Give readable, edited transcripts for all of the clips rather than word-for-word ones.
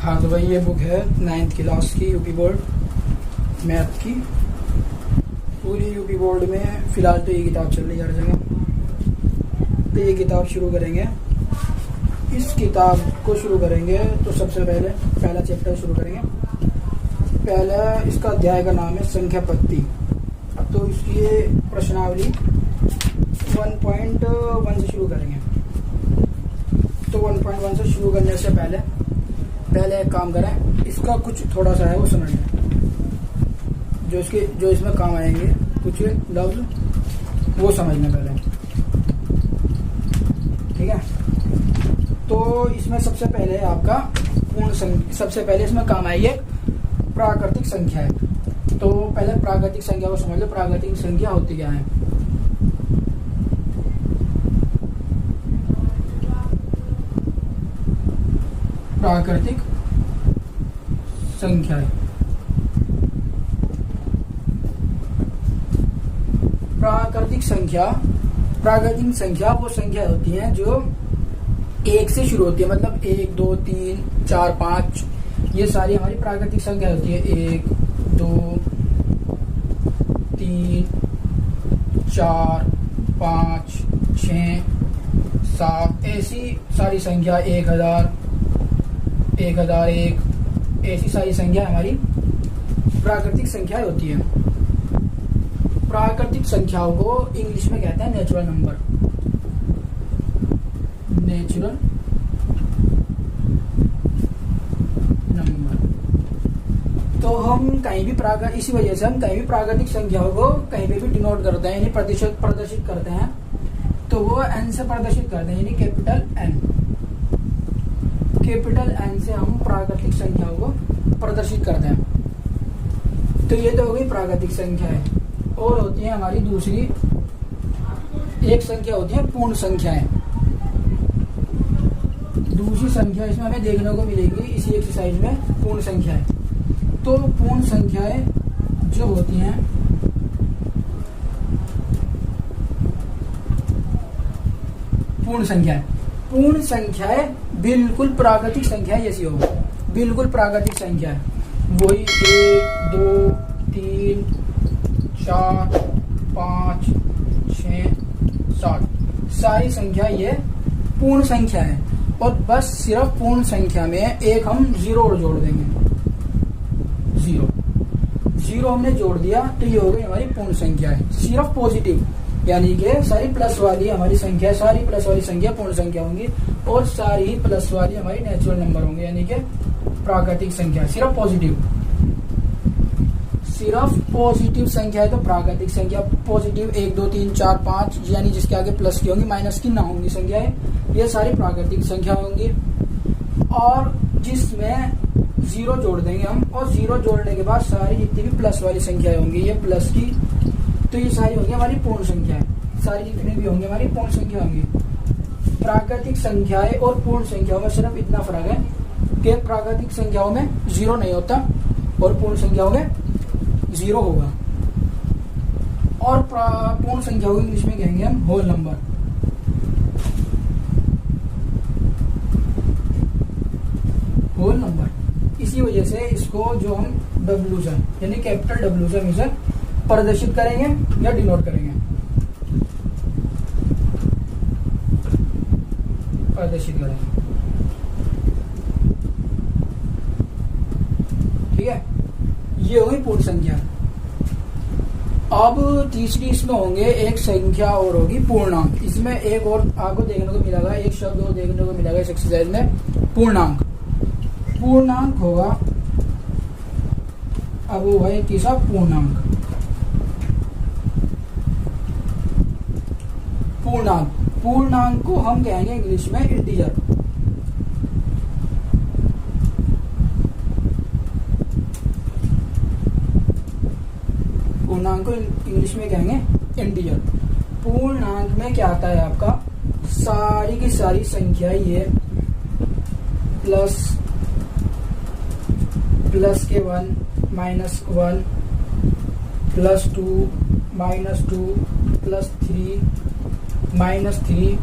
हाँ तो भाई ये बुक है 9th क्लास की यूपी बोर्ड मैथ की। पूरी यूपी बोर्ड में फ़िलहाल तो ये किताब चल रही है हर जगह। तो ये किताब शुरू करेंगे। इस किताब को शुरू करेंगे तो सबसे पहले पहला चैप्टर शुरू करेंगे। पहला इसका अध्याय का नाम है संख्या पत्ती। अब तो इसकी ये प्रश्नावली 1.1 से शुरू करेंगे। तो 1.1 से शुरू करने से पहले एक काम करें, इसका कुछ थोड़ा सा है वो समझ लें। जो इसमें काम आएंगे कुछ लफ्ज वो समझने पहले, ठीक है। तो इसमें सबसे पहले आपका सबसे पहले इसमें काम आई है प्राकृतिक संख्या है। तो पहले प्राकृतिक संख्या को समझ लो। प्राकृतिक संख्या होती क्या है? प्राकृतिक संख्या है। प्राकृतिक संख्या वो संख्या होती है जो एक से शुरू होती है। मतलब 1 2 3 4 5 ये सारी हमारी प्राकृतिक संख्या होती है। 1 2 3 4 5 6 7 ऐसी सारी संख्या 1000 1001 ऐसी सारी संख्या हमारी प्राकृतिक संख्या होती है। प्राकृतिक संख्याओं को इंग्लिश में कहते हैं नेचुरल नंबर। Natural number. तो हम कहीं भी इसी वजह से हम कहीं भी प्राकृतिक संख्याओं को कहीं पे भी डिनोट करते हैं, यानी प्रदर्शित करते हैं, तो वो एन से प्रदर्शित करते हैं, यानी कैपिटल एन से हम प्राकृतिक संख्याओं को प्रदर्शित करते हैं। तो ये तो हो गई प्राकृतिक संख्या है। और होती है हमारी दूसरी एक संख्या होती है पूर्ण संख्याएं। दूसरी संख्या इसमें हमें देखने को मिलेगी इसी एक्सरसाइज में पूर्ण संख्याएं। तो पूर्ण संख्याएं जो होती हैं पूर्ण संख्याएं बिल्कुल प्राकृतिक संख्या जैसी होगी। बिल्कुल प्राकृतिक संख्या है वही 1 2 3 4 5 6 7 सारी संख्या ये पूर्ण संख्या है। और बस सिर्फ पूर्ण संख्या में एक हम जीरो और जोड़ देंगे। जीरो हमने जोड़ दिया तो ये हो गई हमारी पूर्ण संख्या है। सिर्फ पॉजिटिव, यानी कि सारी प्लस वाली हमारी संख्या, सारी प्लस वाली संख्या पूर्ण संख्या होंगी और सारी ही प्लस वाली हमारी नेचुरल नंबर होंगे, यानी कि प्राकृतिक संख्या। सिर्फ पॉजिटिव संख्या है तो प्राकृतिक संख्या पॉजिटिव 1 2 3 4 5 यानी जिसके आगे प्लस की होंगी माइनस की ना होंगी संख्याएं, ये सारी प्राकृतिक संख्या होंगी। और जिसमें जीरो जोड़ देंगे हम, और जीरो जोड़ने के बाद सारी जितनी भी प्लस वाली संख्याएं होंगी ये प्लस की, तो ये सारी होंगी हमारी पूर्ण संख्याएं। सारी जितनी भी होंगी हमारी पूर्ण संख्या होंगी। प्राकृतिक संख्याएं और पूर्ण संख्याओं में सिर्फ इतना फर्क है कि प्राकृतिक संख्याओं में जीरो नहीं होता और पूर्ण संख्याओं में जीरो होगा। और पूर्ण संख्याओं को इंग्लिश में कहेंगे हम होल नंबर। Whole number. इसी वजह से इसको जो हम डब्ल्यू से यानी कैपिटल डब्ल्यू से हमेशा प्रदर्शित करेंगे या डिनोट करेंगे। प्रदर्शित करेंगे, ठीक है। ये होगी पूर्ण संख्या। अब तीसरी इसमें होंगे एक संख्या और होगी पूर्णांक। इसमें एक और आपको देखने को मिलेगा, एक शब्द और देखने को मिलेगा इस एक्सरसाइज में, पूर्णांक। पूर्णांक होगा, अब वो है तीसरा पूर्णांक। पूर्णांक को हम कहेंगे इंग्लिश में इंटीजर। पूर्णांक को इंग्लिश में कहेंगे इंटीजर। पूर्णांक में क्या आता है आपका, सारी की सारी संख्या ये प्लस के 1 minus 1 plus 2 minus 2 plus 3 minus 3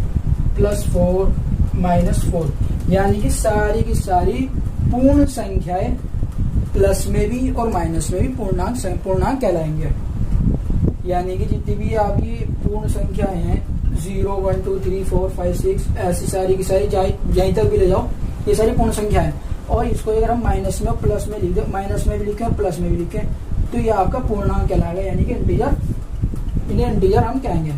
plus 4 minus 4, यानी कि सारी की सारी पूर्ण संख्याएं प्लस में भी और माइनस में भी पूर्णांक कहलाएंगे। यानी कि जितनी भी आपकी पूर्ण संख्याएं हैं 0, 1, 2, 3, 4, 5, 6 ऐसी सारी की सारी जहीं तक भी ले जाओ ये सारी पूर्ण संख्या है। और इसको अगर हम माइनस में और प्लस में लिख दें, माइनस में भी लिखें और प्लस में भी लिखें, तो ये आपका पूर्णांक कहलाएगा, यानी कि इंटीजर, इन्हें इंटीजर हम कहेंगे।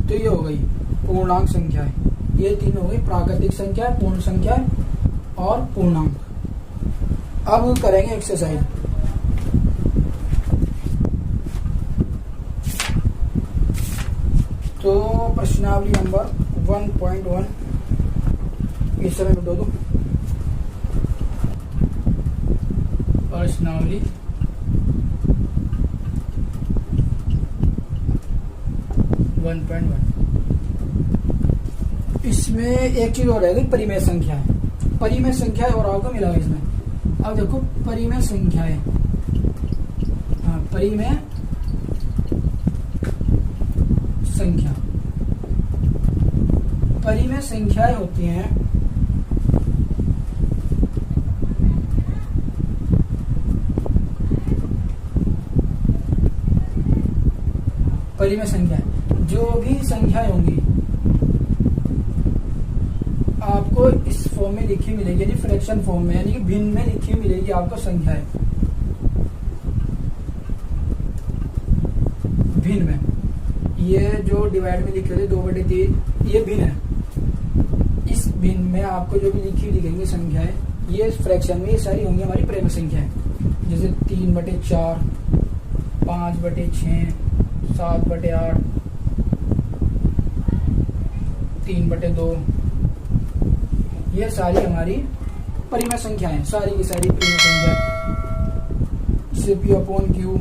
तो ये हो गई पूर्णांक संख्याएं, ये तीन हो गई प्राकृतिक संख्या, पूर्ण संख्या और पूर्णांक। अब करेंगे एक्सरसाइज। तो प्रश्नावली नंबर 1.1 इस समय में दो प्रश्नावली 1.1, इसमें एक चीज और रहेगी, परिमेय संख्या है। परिमेय संख्या और आपको मिला इसमें। अब देखो परिमेय संख्याएं, हाँ परिमेय संख्या, परिमेय संख्याएं होती हैं परिमेय संख्या, जो भी संख्याएं होंगी आपको इस फॉर्म में लिखी मिलेगी, यानी फ्रैक्शन फॉर्म में, यानी कि भिन्न में लिखी मिलेगी आपको संख्याएं भिन्न में। ये जो डिवाइड में लिखे थे 2/3 ये भिन्न है। इस भिन्न में आपको जो भी लिखी दिखेंगी संख्याएं ये फ्रैक्शन में ये सारी होंगी हमारी परिमेय संख्याएं, जैसे 3/4, 5/6, 7/8, 3/2, ये सारी हमारी परिमेय संख्याएं, सारी की सारी परिमेय संख्या, जैसे P/Q,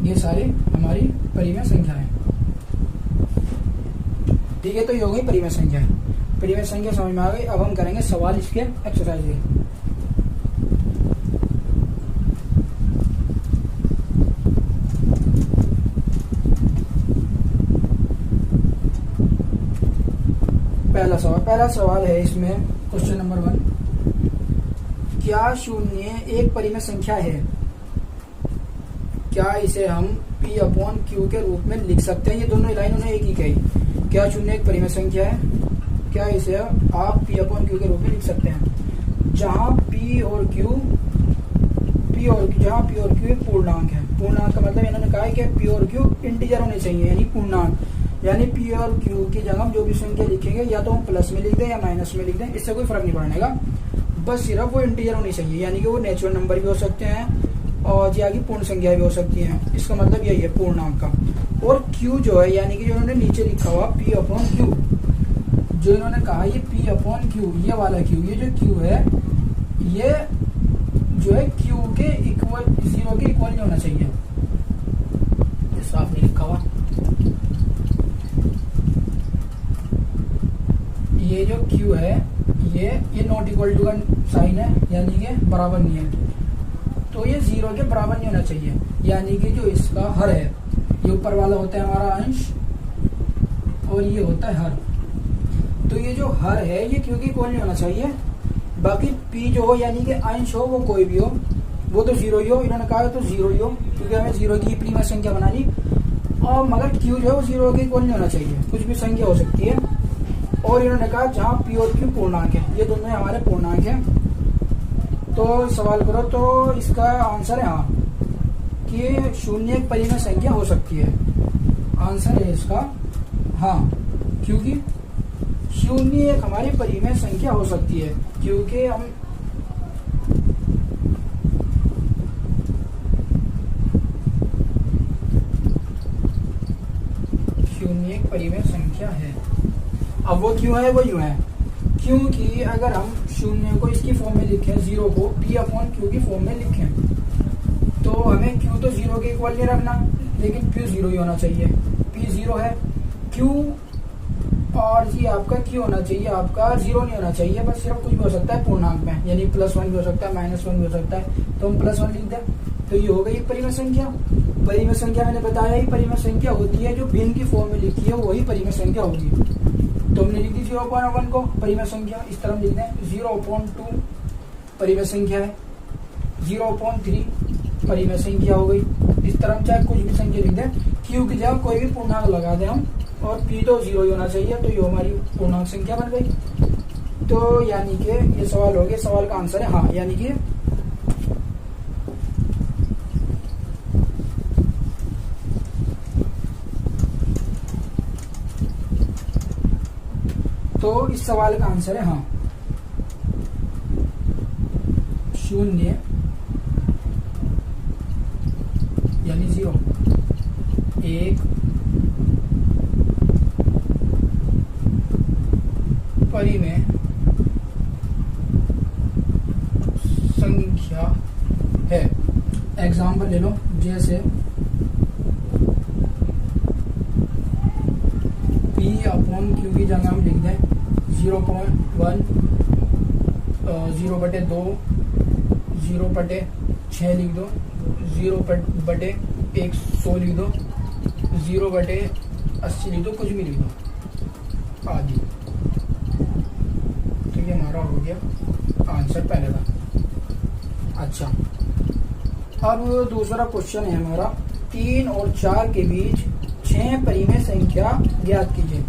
ये सारी हमारी परिमेय संख्याएं। ठीक है, तो ये हो गई परिमेय संख्या। परिमेय संख्या समझ में आ गई। अब हम करेंगे सवाल इसके एक्सरसाइज के। पहला सवाल है इसमें, क्वेश्चन नंबर 1, क्या शून्य एक परिमेय संख्या है? क्या इसे हम P/Q के रूप में लिख सकते हैं? ये दोनों लाइन उन्हें एक ही कही। क्या शून्य एक परिमेय संख्या है? क्या इसे आप P/Q के रूप में लिख सकते हैं? जहां P और Q एक पूर्णांक है। पूर्णांक का मतलब इन्होंने कहा है कि P और Q इंटीजर होने चाहिए, यानी पूर्णांक। यानी P और Q की जगह हम जो भी संख्या लिखेंगे या तो हम प्लस में लिख दें या माइनस में लिख दें, इससे कोई फर्क नहीं पड़ने का, बस सिर्फ वो इंटीजर होनी चाहिए, यानी कि वो नेचुरल नंबर भी हो सकते हैं और जी आगे पूर्ण संख्या भी हो सकती हैं। इसका मतलब यही है पूर्णांक का। और Q जो है, यानी कि जो इन्होंने नीचे लिखा हुआ P/Q, जो इन्होंने कहा ये P/Q, ये वाला Q, ये जो Q है ये जो है Q के इक्वल, 0 के इक्वल नहीं होना चाहिए। ये साफ नहीं लिखा हुआ, ये जो Q है ये नॉट इक्वल टू का साइन है, यानी कि बराबर नहीं है, तो ये 0 के बराबर नहीं होना चाहिए। यानी कि जो इसका हर है, ये ऊपर वाला होता है हमारा अंश और ये होता है हर, तो ये जो हर है ये Q के इक्वल नहीं होना चाहिए। बाकी P जो हो, यानी कि अंश हो, वो कोई भी हो, वो तो 0 ही हो। इन्होंने कहा तो 0 ही हो, क्योंकि हमें 0 की परिमेय संख्या बनानी। और मगर Q जो है वो 0 के इक्वल नहीं होना चाहिए, कुछ भी संख्या हो सकती है। और इन्होंने कहा जहां P और Q पूर्णांक है, ये दोनों हमारे पूर्णांक है। तो सवाल करो तो इसका आंसर है हाँ, कि शून्य एक परिमेय संख्या हो सकती है। आंसर है इसका हाँ, क्योंकि शून्य एक हमारी परिमेय संख्या हो सकती है, क्योंकि हम शून्य एक परिमेय संख्या है। अब वो क्यों है, वो यूं है क्योंकि अगर हम शून्य को इसकी फॉर्म में लिखें, 0 को P/Q की फॉर्म में लिखें, तो हमें Q तो 0 के इक्वल नहीं रखना, लेकिन Q 0 ही होना चाहिए। P 0 है, Q और जी आपका Q होना चाहिए, आपका 0 नहीं होना चाहिए, बस सिर्फ कुछ भी हो सकता है पूर्णांक में, यानी +1 भी हो सकता है, -1 भी हो सकता है, तो हम +1 लिख दें। तो ये हो गई परिमेय संख्या। परिमेय संख्या मैंने बताया ही परिमेय संख्या होती है जो भिन्न की फॉर्म में लिखी है, वही परिमेय संख्या होगी। तो हमने लिख दी 0.1 को परिमेय संख्या, इस तरह लिख दें 0.2 परिमेय संख्या है, 0.3 परिमेय संख्या हो गई। इस तरह हम चाहे कुछ भी संख्या लिख दें, क्यू की जगह कोई भी पूर्णांक लगा दें हम, और पी तो 0 ही होना चाहिए, तो ये हमारी पूर्णांक संख्या बन गई। तो यानी कि ये सवाल हो गया, सवाल का आंसर है हाँ, यानी कि तो इस सवाल का आंसर है हाँ, 0 यानी 0, 1 परिमेय संख्या है। एग्जाम्पल ले लो, जैसे P/Q की जगह हम लिख दें 0.1, 0/2, 0/6 लिख दो, 0/100 लिख दो, 0/80 लिख दो, कुछ भी लिख दो आदि। तो ये हमारा हो गया आंसर पहले का। अच्छा, अब दूसरा क्वेश्चन है हमारा, 3 और 4 के बीच 6 परिमेय संख्या ज्ञात कीजिए।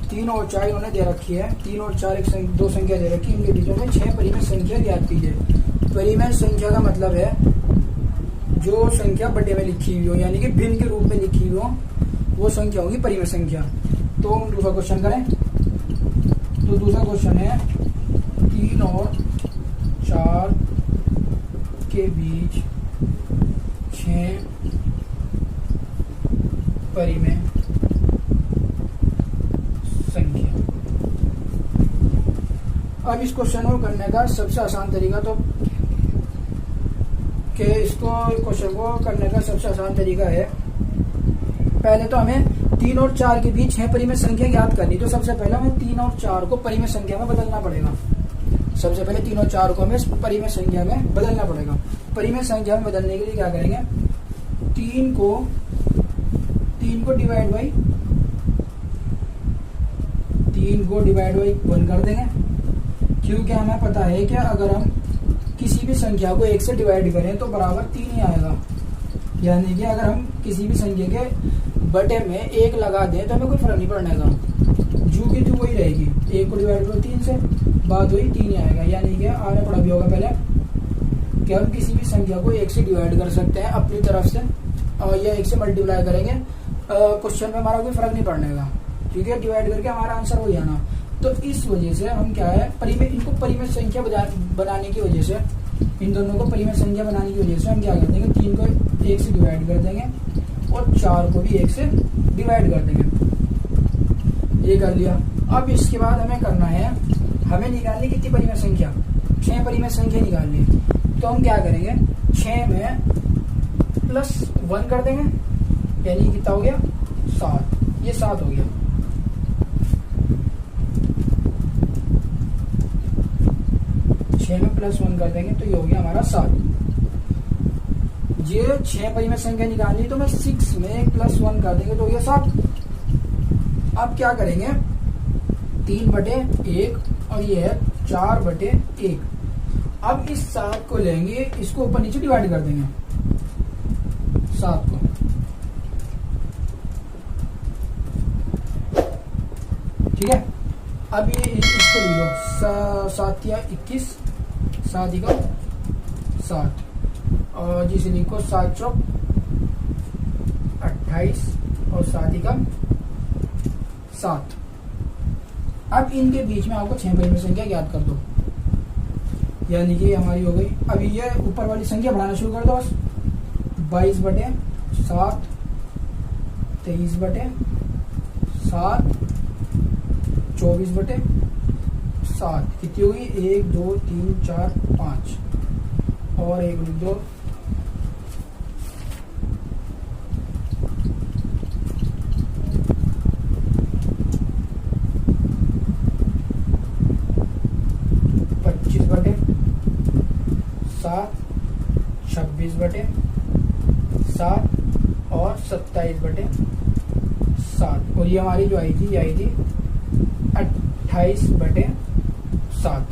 3 और 4 इन्होंने दे रखी है, 3 और 4 दो संख्या दे रखी है, इनके बीचों में 6 परिमेय संख्या ज्ञात कीजिए। परिमेय संख्या का मतलब है जो संख्या बटे में लिखी हुई हो, यानी कि भिन्न के रूप में लिखी हुई हो, वो संख्या होगी परिमेय संख्या। तो हम दूसरा क्वेश्चन करें, तो दूसरा क्वेश्चन है 3 और 4 के बीच 6 परिमेय संख्या। अब इस क्वेश्चन को करने का सबसे आसान तरीका तो क्वेश्चन को करने का सबसे आसान तरीका है, पहले तो हमें 3 और 4 के बीच 6 परिमेय संख्या ज्ञात करनी। तो सबसे पहले हमें 3 और 4 को परिमेय संख्या में बदलना पड़ेगा। सबसे पहले 3 और 4 को हमें परिमेय संख्या में बदलना पड़ेगा। परिमेय संख्या में बदलने के लिए क्या करेंगे, 3 को डिवाइड बाई 1 कर देंगे, क्योंकि हमें पता है कि अगर हम किसी भी संख्या को 1 से डिवाइड करें तो बराबर 3 ही आएगा। यानी कि अगर हम किसी भी संख्या के बटे में 1 लगा दें तो हमें कोई फर्क नहीं पड़ने का, जू की तू वही रहेगी। 1 को डिवाइड करो 3 से, बात हुई 3 ही आएगा। यानी कि आपने पढ़ा भी होगा पहले कि हम किसी भी संख्या को 1 से डिवाइड कर सकते हैं अपनी तरफ से, और या 1 से मल्टीप्लाई करेंगे, क्वेश्चन में हमारा कोई फर्क नहीं पड़ने का, क्योंकि डिवाइड करके हमारा आंसर हो जाना। तो इस वजह से हम क्या है, इनको परिमेय संख्या बनाने की वजह से, इन दोनों को परिमेय संख्या बनाने की वजह से हम क्या कर देंगे, 3 को 1 से डिवाइड कर देंगे और 4 को भी 1 से डिवाइड कर देंगे। ये कर लिया। अब इसके बाद हमें करना है, हमें निकालनी कितनी परिमेय संख्या, 6 परिमेय संख्या निकालनी। तो हम क्या करेंगे, 6 में +1 कर देंगे, यानी कितना हो गया 7। ये 7 हो गया। 6 में +1 कर देंगे तो ये हो गया हमारा 7। ये 6 परिमेय संख्या निकालनी, तो मैं 6 में +1 कर देंगे तो हो गया 7। अब क्या करेंगे, 3/1 और ये है 4/1। अब इस 7 को लेंगे, इसको ऊपर नीचे डिवाइड कर देंगे 7 को। ठीक है, अब ये इसको ले लो, 7 या 21, 7 का 7, और जिसे लिखो 7 चौक 28 और 7 का 7। अब इनके बीच में आपको 6 परिमेय संख्या ज्ञात कर दो, यानी कि हमारी हो गई। अभी ये ऊपर वाली संख्या बढ़ाना शुरू कर दो बस, 22/7, 23/7, 24/7, कितनी होगी, 1 2 3 4 5 और 1 लिख दो, 25/7, 26/7 और 27/7। और ये हमारी जो आई थी 28/7।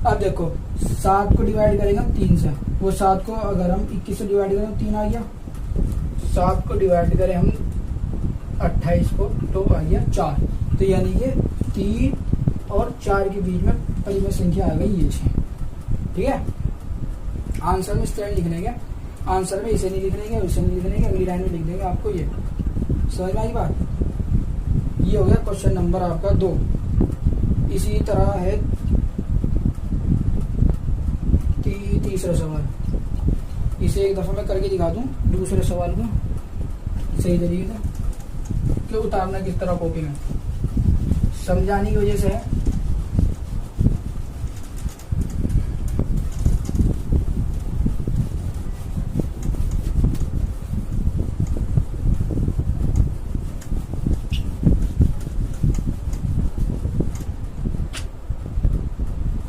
अब देखो 7 को डिवाइड करेंगे हम 3 से, वो 7 को अगर हम 21 से डिवाइड करें तो 3 आ गया। 7 को डिवाइड करें हम 28 को तो आ गया 4। तो यानी कि 3 और 4 के बीच में परिमेय संख्या आ गई ये 6। ठीक है, आंसर में इस तरह लिखने के, आंसर में इसे नहीं लिखने के, उसे नहीं लिखने के, अगली लाइन में लिख देंगे आपको। ये समझ में आई बात। ये हो गया क्वेश्चन नंबर आपका 2। इसी तरह है तीसरा सवाल। इसे एक दफा मैं करके दिखा दूं दूसरे सवाल को सही तरीके से कि उतारना किस तरह कॉपी में, समझाने की वजह से है।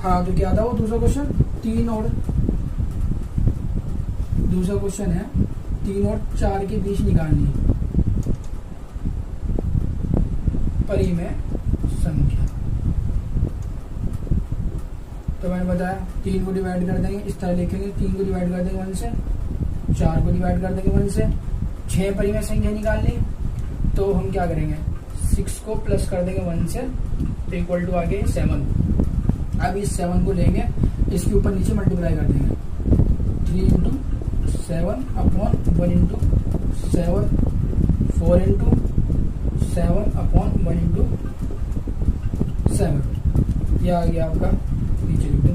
हाँ, तो क्या था वो दूसरा क्वेश्चन? दूसरा क्वेश्चन है 3 और 4 के बीच निकालनी परिमेय संख्या। तो मैंने बताया 3 को डिवाइड कर देंगे, इस तरह लिखेंगे। 3 को डिवाइड कर देंगे 1 से, 4 को डिवाइड कर देंगे 1 से। 6 परिमेय संख्या निकालनी, तो हम क्या करेंगे? 6 को प्लस कर देंगे 1 से, तो इक्वल टू आगे 7। अब इस 7 को लेंगे, इसके ऊपर नीचे मल्टीप्लाई कर देंगे। 3 into 7 upon 1 into 7, 4 into 7 upon 1 into 7। यह आ गया आपका, नीचे लिख दो।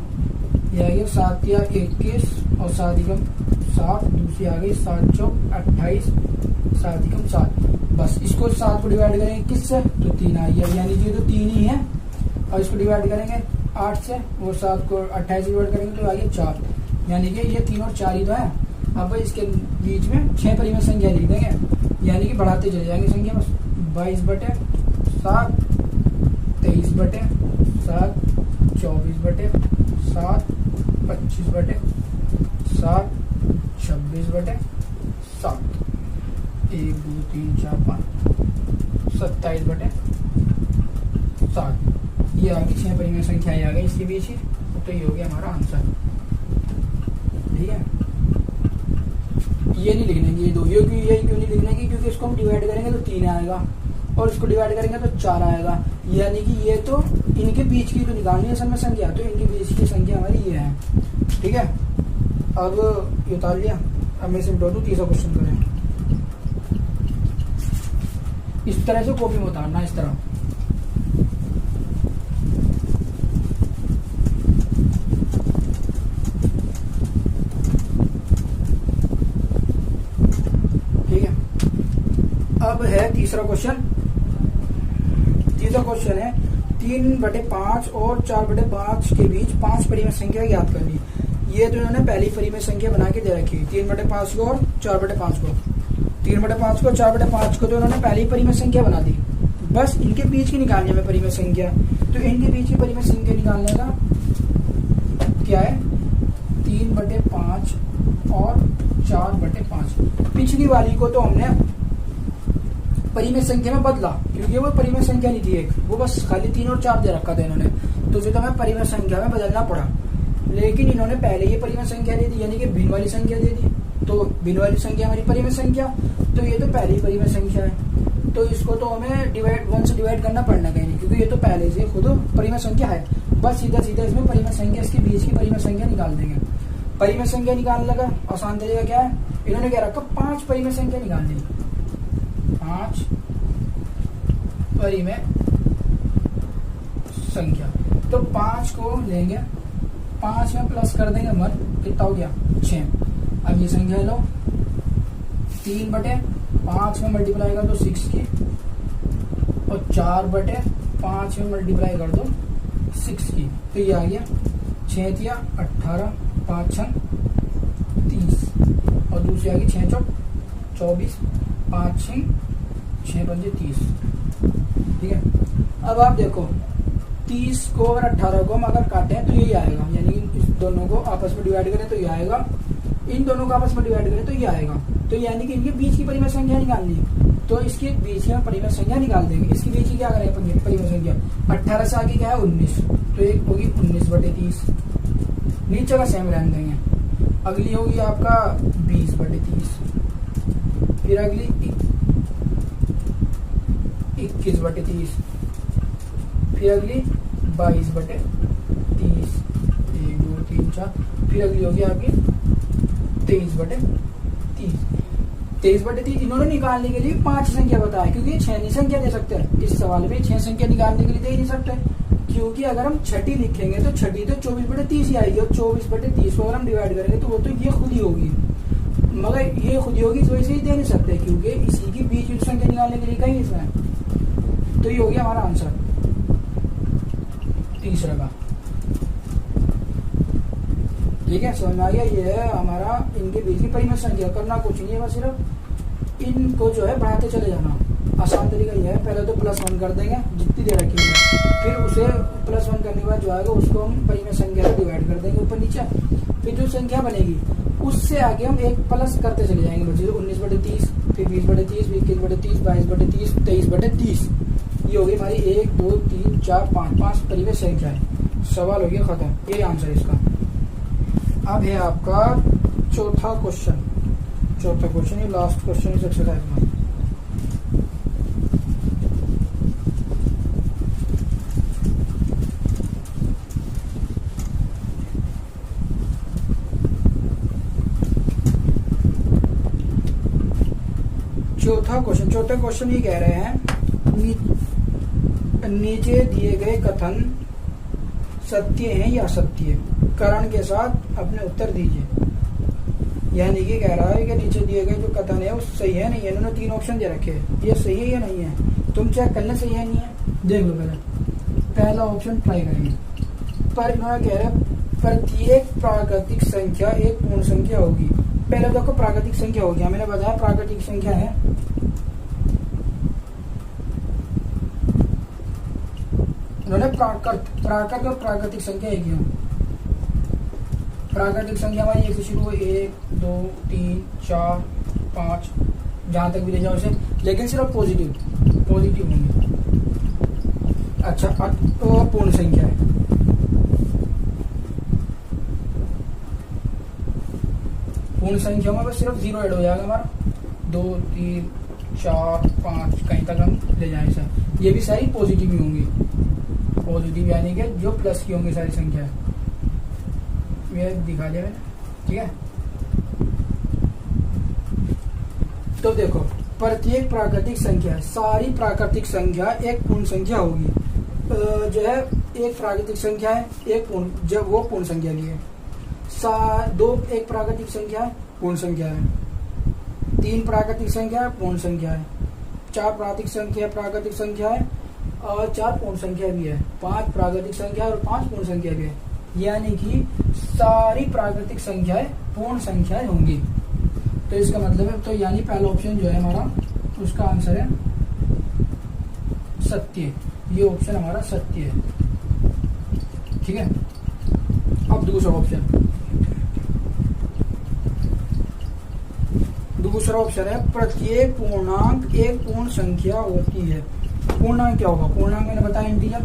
यह आ गया 7 या 21 और 7 एकम 7, दूसरी आ गई 7 चौक 28, 7 एकम 7। बस इसको 7 को डिवाइड करेंगे किससे? तो 3 आ गया, यानी कि तो 3 ही है। और इसको डिवाइड करेंगे 8 से, वो 7 को 28 से डिवाइड करेंगे तो आ गया 4, यानी कि ये 3 और 4 ही तो है। अब इसके बीच में 6 परिमेय संख्या लिख देंगे, यानी कि बढ़ाते चले जाएंगे संख्या। बस 22/7, 23/7, 24/7, 25/7, 26/7, 1 2 3 4 5, 27/7। ये आ गई 6 परिमेय संख्याएं आ गई इसके बीच ही। तो ये हो गया हमारा आंसर। ठीक है, ये नहीं लिखने की, ये दो। ये क्यों नहीं लिखने की? क्योंकि इसको हम डिवाइड करेंगे तो 3 आएगा और इसको डिवाइड करेंगे तो 4 आएगा, यानी कि ये तो इनके बीच की तो निकालनी है असल में संख्या, तो इनके बीच की संख्या हमारी ये है। ठीक है, अब ये उतार लिया। अब मैं इसे मिटा दूं, तीसरा क्वेश्चन करें। इस तरह से कॉपी में उतारना, इस तरह। अब है तीसरा क्वेश्चन। तीसरा क्वेश्चन है 3/5 और 4/5 के बीच 5 परिमेय संख्या ज्ञात करनी। ये तो इन्होंने पहली परिमेय संख्या बना के दे रखी, 3/5 को और 4/5 को। 3/5 को 4/5 को तो इन्होंने पहली परिमेय संख्या बना दी, बस इनके बीच की निकालनी है परिमेय संख्या। तो इनके बीच की परिमेय संख्या निकालने का क्या है? 3/5 और 4/5। पिछली वाली को तो हमने परिमेय संख्या में बदला, क्योंकि वो परिमेय संख्या नहीं थी एक, वो बस खाली 3 और 4 दे रखा था इन्होंने, तो उसे तो हमें परिमेय संख्या में बदलना पड़ा। लेकिन इन्होंने पहले ये परिमेय संख्या दे दी, यानी कि भिन्न वाली संख्या दे दी, तो भिन्न वाली संख्या हमारी परिमेय संख्या, तो ये तो पहली परिमेय संख्या है, तो इसको तो हमें 1 से डिवाइड करना पड़ना कहीं नहीं, क्योंकि ये तो पहले से खुद परिमेय संख्या है। बस सीधा सीधा इसमें परिमेय संख्या, इसके बीच की परिमेय संख्या निकाल देंगे। परिमेय संख्या निकालने लगा आसान तरीका क्या है? इन्होंने क्या रखा? 5 परिमेय संख्या निकालनी, 5 परिमेय संख्या। तो 5 को लेंगे, 5 में प्लस कर देंगे 1, कितना हो गया? 6। अब ये संख्या लो, 3/5 में मल्टीप्लाई कर दो 6 की, और 4/5 में मल्टीप्लाई कर दो 6 की, तो ये आ गया 6 या 18, 5 6 30, और दूसरी आ गई 6 चौक 24, 5 6 5 30। ठीक है, अब आप देखो 30 को और 18 को हम अगर काटें तो यही आएगा, यानी इस दोनों को आपस में डिवाइड करें तो ये आएगा, इन दोनों को आपस में डिवाइड करें तो ये आएगा। तो यानी कि इनके बीच की परिमेय संख्या निकालनी है, तो इसके बीच की हम परिमेय संख्या निकाल देंगे। इसके बीच की क्या करेंगे परिमेय संख्या, 18 से आगे क्या है 19, तो एक होगी 19/30, नीचे का सेम रहने देंगे। अगली होगी आपका 20/30, फिर अगली 21/30, फिर अगली 22/30, 1 2 3 4, फिर अगली होगी आपकी 23/30। 23/30 इन्होंने निकालने के लिए 5 संख्या बताया, क्योंकि 6 नहीं संख्या दे सकते हैं। इस सवाल में 6 संख्या निकालने के लिए दे ही नहीं सकते, क्योंकि अगर हम छठी लिखेंगे तो छठी तो 24/30 ही आएगी, और 24/30 को अगर हम डिवाइड करेंगे तो वो तो ये खुद ही होगी, मगर ये खुद ही होगी इस वजह से ही दे नहीं सकते, क्योंकि इसी की बीच की संख्या निकालने के लिए कहीं इसमें। तो ये हो गया हमारा आंसर तीसरा का। ठीक है, समझ में आ गया। ये है हमारा इनके बीच की परिमेय संख्या। करना कुछ नहीं है, बस सिर्फ इनको जो है बढ़ाते चले जाना। आसान तरीका ये है, पहले तो +1 कर देंगे जितनी दे रखी है, फिर उसे +1 करने के बाद जो आएगा उसको हम परिमेय संख्या से डिवाइड कर देंगे ऊपर नीचे, फिर जो संख्या बनेगी उससे आगे हम एक प्लस करते चले जाएंगे बच्चे। 19/30, फिर 20/30, 21/30, 22/30, 23/30। ये होगी हमारी 1 2 3 4 5 परिमेय संख्या है। सवाल हो गया खत्म, ये आंसर इसका। अब है आपका चौथा क्वेश्चन, ये लास्ट क्वेश्चन इस एक्सरसाइज में। चौथा क्वेश्चन ये कह रहे हैं, नीचे दिए गए कथन सत्य हैं या असत्य, कारण के साथ अपने उत्तर दीजिए। यानी कि कह रहा है कि नीचे दिए गए जो कथन है वो सही है नहीं है। इन्होंने 3 ऑप्शन दे रखे हैं, ये सही है या नहीं है, तुम चेक करना सही है नहीं है। देख लो पहला ऑप्शन ट्राई करेंगे। पर इन्होंने कह रहे हैं प्रत्येक प्राकृतिक संख्या एक पूर्ण संख्या होगी। पहले तो आपको प्राकृतिक संख्या होगी, मैंने बताया प्राकृतिक संख्या है उन्होंने प्राकृत और प्राकृतिक संख्या एक ही हो। प्राकृतिक संख्या हमारी 1 से शुरू हो, 1 2 3 4 5 जहां तक भी ले जाओ इसे, लेकिन सिर्फ पॉजिटिव होंगे। अच्छा, तो पूर्ण संख्या है। पूर्ण संख्या में बस सिर्फ 0 ऐड हो जाएगा हमारा, 2 3 4 5 कहीं तक हम ले जाए इसे। ये भी सारी पॉजिटिव ही होंगी, पॉजिटिव यानी कि जो प्लस की होंगी सारी संख्या है। ये दिखा दिया मैंने, ठीक है। तो देखो प्रत्येक प्राकृतिक संख्या, सारी प्राकृतिक संख्या एक पूर्ण संख्या होगी। जो है एक प्राकृतिक संख्या है, एक पूर्ण, जब वो पूर्ण संख्या की है। दो एक प्राकृतिक संख्या है, पूर्ण संख्या है। 3 प्राकृतिक संख्या है, पूर्ण संख्या है। 4 प्राकृतिक संख्या है और 4 पूर्ण संख्या भी है। 5 प्राकृतिक संख्या और 5 पूर्ण संख्या भी है। यानी कि सारी प्राकृतिक संख्याएं पूर्ण संख्याएं होंगी। तो इसका मतलब है, तो यानी पहला ऑप्शन जो है हमारा उसका आंसर है सत्य। ये ऑप्शन हमारा सत्य है, ठीक है। अब दूसरा ऑप्शन है प्रत्येक पूर्णांक एक पूर्ण संख्या होती है। पूर्णांक क्या होगा? पूर्णांक मैंने बताया इंटीजर।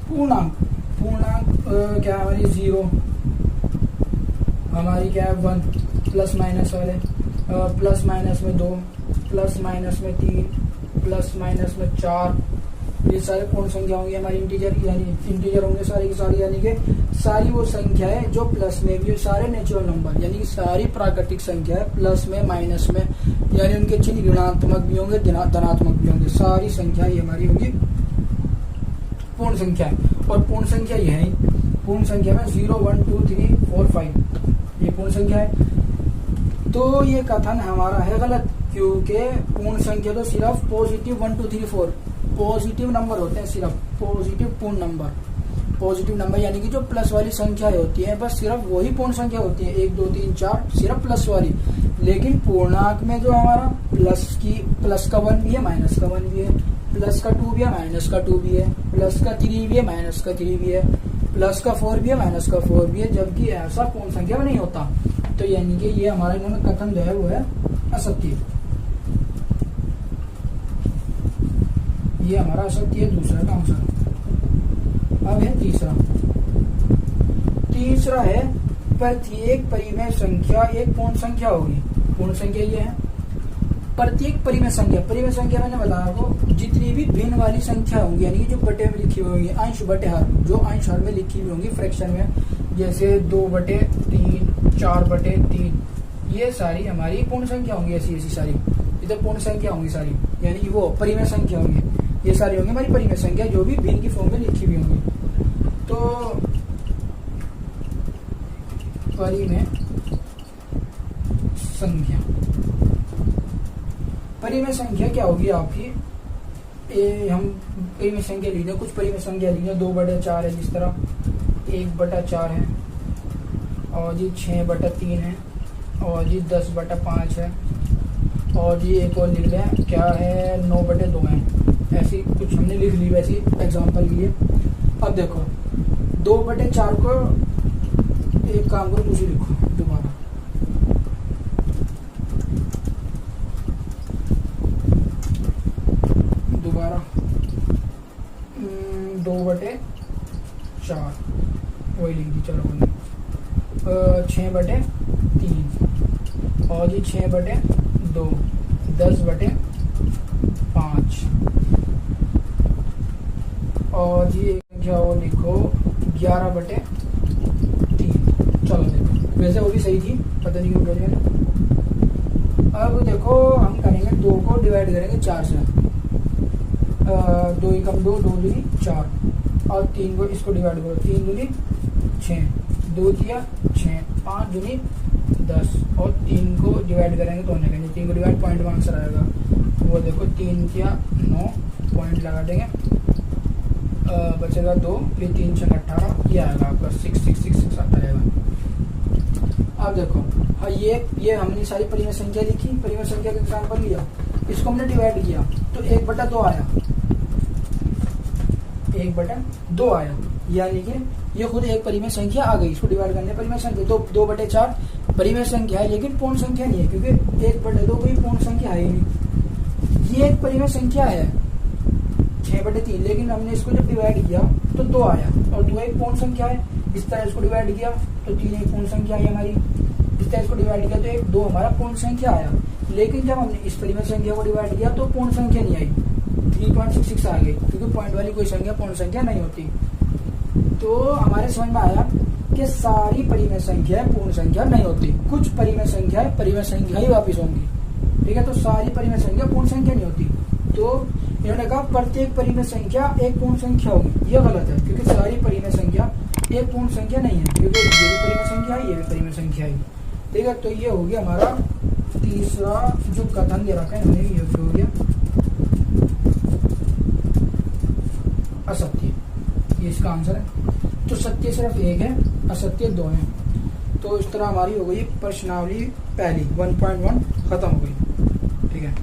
पूर्णांक क्या है हमारी? 0, हमारी क्या है 1, प्लस माइनस वाले, प्लस माइनस में 2, प्लस माइनस में 3, प्लस माइनस में 4। ये सारे पूर्ण संख्या होंगी हमारी इंटीजर, यानी इंटीजर होंगे सारी की सारी, यानी कि सारी वो संख्याएं जो प्लस में भी, सारे नेचुरल नंबर, यानी कि सारी प्राकृतिक संख्या है प्लस में माइनस में, यानी उनके चिन्ह ऋणात्मक भी होंगे धनात्मक भी होंगे। सारी संख्या ये हमारी होगी पूर्ण संख्या है। और पूर्ण संख्या ये है, पूर्ण संख्या में 0 1 2 3 4 5 ये पूर्ण संख्या है। तो ये कथन हमारा है गलत, क्योंकि पूर्ण संख्या तो सिर्फ पॉजिटिव 1 2 3 4 पॉजिटिव नंबर होते हैं, सिर्फ पॉजिटिव पूर्ण नंबर। पॉजिटिव नंबर यानी कि जो प्लस वाली संख्याएं होती है, बस सिर्फ वही पूर्ण संख्या होती है। 1 2 3 4 सिर्फ प्लस वाली। लेकिन पूर्णांक में जो हमारा प्लस का 1 भी है, माइनस का 1 भी है, प्लस का 2 भी है, माइनस का 2 भी है, प्लस का 3 भी है, माइनस का 3 भी है। प्लस का 4 भी है, माइनस का 4 भी है, जबकि ऐसा पूर्ण संख्या में नहीं होता। तो यानी कि ये हमारा इन्होंने कथन जो है वो है असत्य। ये हमारा असत्य है, दूसरा का आंसर। अब है तीसरा। तीसरा है प्रत्येक परिमेय संख्या एक पूर्ण संख्या होगी। पूर्ण संख्या ये है प्रत्येक परिमेय संख्या मैंने बताया आपको जितनी भी भिन्न वाली संख्या होंगी, यानी कि जो बटे में लिखी हुई होंगी, अंश बटे हर, जो अंश हर में लिखी हुई होंगी फ्रैक्शन में, जैसे 2/3, 4/3, ये सारी हमारी पूर्ण संख्या होंगी। ऐसी सारी इधर पूर्ण संख्या होंगी सारी, यानी कि वो परिमेय संख्या होंगी। ये सारी होंगी हमारी परिमेय संख्या जो भी भिन्न की फॉर्म में लिखी हुई होंगी। तो परिमेय संख्या, परिमेय संख्या क्या होगी आपकी? हम परिमेय संख्या लिख दें, कुछ परिमेय संख्या लिख दें। 2/4 है, जिस तरह 1/4 है, और जी 6/3 है, और जी 10/5 है, और जी एक और लिख लें क्या है 9/2 है। ऐसी कुछ हमने लिख ली वैसी एग्जाम्पल के लिए। अब देखो 2/4 को एक काम करो, दूसरी लिखो दोबारा। दोबारा 2/4 वही लिख दी, चलो 6/3 और जी 6/2, 10/5 और जी क्या वो लिखो 11/3। चलो देखो, वैसे वो भी सही थी, पता नहीं क्यों मैंने। अब देखो हम करेंगे 2 को डिवाइड करेंगे 4 से। 2 एकम 2, 2 दूनी 4, और 3 को इसको डिवाइड करो, 3 दूनी 6, 2 दिया 6, 5 दूनी 10, और 3 को डिवाइड करेंगे तो होने का नहीं, 3 को डिवाइड पॉइंट में आंसर आएगा। वो देखो 3 किया 9, पॉइंट लगा देंगे, बचेगा 2, फिर 3 6 18, ये आएगा आपका 6 आता रहेगा। अब देखो हाँ, ये हमने सारी परिमेय संख्या लिखी, परिमेय संख्या का एग्जाम्पल लिया, इसको हमने डिवाइड किया तो 1/2 आया, 1/2 आया, यानी कि ये खुद एक परिमेय संख्या आ गई। इसको डिवाइड करने परिमेय संख्या, तो 2/4 परिमेय संख्या है लेकिन पूर्ण संख्या नहीं है, क्योंकि 1/2 कोई पूर्ण संख्या है ही नहीं। ये एक परिमेय संख्या है 6/3, लेकिन हमने इसको जब डिवाइड किया तो 2 आया, और 2 एक पूर्ण संख्या है। इस तरह इसको डिवाइड किया तो 3 एक पूर्ण संख्या आई हमारी, इस तरह इसको डिवाइड किया तो 1 2 हमारा पूर्ण संख्या आया। लेकिन जब हमने इस परिमेय संख्या को डिवाइड किया तो पूर्ण संख्या नहीं आई, 3.66 आ गई, क्योंकि पॉइंट वाली कोई संख्या पूर्ण संख्या नहीं होती। तो हमारे समझ में आया कि सारी परिमेय संख्या पूर्ण संख्या नहीं होती, कुछ परिमेय संख्या ही वापिस होंगी। ठीक है, तो सारी परिमेय संख्या पूर्ण संख्या नहीं होती। तो इन्होंने कहा प्रत्येक परिमेय संख्या एक पूर्ण संख्या होगी, यह गलत है, क्योंकि सारी परिमेय संख्या एक पूर्ण संख्या नहीं है, क्योंकि ये भी परिमेय संख्या है, ये भी परिमेय संख्या है। ठीक है, तो ये हो गया हमारा तीसरा जो कथन दे रखा है हमने, ये हो गया असत्य, ये इसका आंसर है। तो सत्य सिर्फ एक है, असत्य 2 है। तो इस तरह हमारी हो गई प्रश्नावली पहली 1.1 खत्म हो गई। ठीक है।